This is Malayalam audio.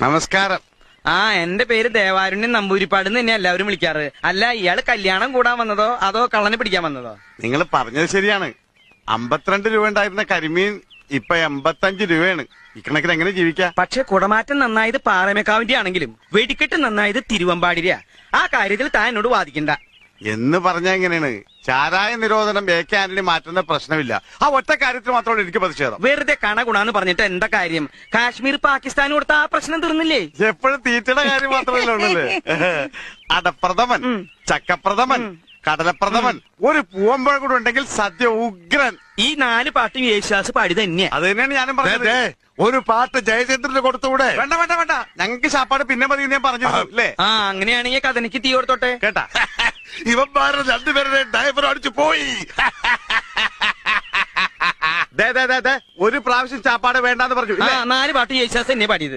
നമസ്കാരം. ആ എന്റെ പേര് ദേവാരുണ്യൻ നമ്പൂരിപ്പാട് എന്ന് തന്നെ എല്ലാവരും വിളിക്കാറ്. അല്ല, ഇയാള് കല്യാണം കൂടാൻ വന്നതോ അതോ കള്ളനെ പിടിക്കാൻ വന്നതോ? നിങ്ങൾ പറഞ്ഞത് ശരിയാണ്. 52 രൂപ ഉണ്ടായിരുന്ന കരിമീൻ ഇപ്പൊ 85 രൂപയാണ്. ഇക്കണക്കിന് എങ്ങനെ ജീവിക്കാം? പക്ഷെ കുടമാറ്റം നന്നായത് പാറമേക്കാവിന്റെ ആണെങ്കിലും വെടിക്കെട്ട് നന്നായത് തിരുവമ്പാടിരിയാ. ആ കാര്യത്തിൽ താൻ എന്നോട് വാദിക്കണ്ട. എന്ന് പറഞ്ഞാ എങ്ങനെയാണ്? ചാരായ നിരോധനം AK ആന്റണി മാറ്റുന്ന പ്രശ്നമില്ല. ആ ഒറ്റ കാര്യത്തിൽ മാത്രമാണ് എനിക്ക് പ്രതിഷേധം. വെറുതെ കണകുണാന്ന് പറഞ്ഞിട്ട് എന്താ കാര്യം? കാശ്മീർ പാകിസ്ഥാൻ കൊടുത്ത ആ പ്രശ്നം തീർന്നില്ലേ? എപ്പോഴും തീറ്റയുടെ കാര്യം മാത്രമല്ല ഉള്ളല്ലേ. അടപ്രഥമൻ, ചക്കപ്രഥമൻ, കടലപ്രഥമൻ, ഒരു പൂവമ്പഴം കൂടെ ഉണ്ടെങ്കിൽ സദ്യ ഉഗ്രൻ. ഈ 4 പാട്ടും യേശുദാസ് പാടി തന്നെയാ. അത് തന്നെയാണ് ഞാനും പറഞ്ഞത്. ഒരു പാട്ട് ജയചന്ദ്രന് കൊടുത്തുകൂടെ? വേണ്ട വേണ്ട വേണ്ട, ഞങ്ങൾക്ക് ശാപ്പാട് പിന്നെ മതി ഞാൻ പറഞ്ഞു അല്ലേ. ആ അങ്ങനെയാണെങ്കിൽ കഥനിക്ക് തീ കൊടുത്തോട്ടെ കേട്ടാ. ഇവന്മാരെ രണ്ടുപേരുടെ ഡ്രൈവർ അടിച്ചു പോയി. ഒരു പ്രാവശ്യം ചാപ്പാട് വേണ്ടാന്ന് പറഞ്ഞു. 4 പാട്ട് യേശുദാസ് തന്നെ പാടിയത്.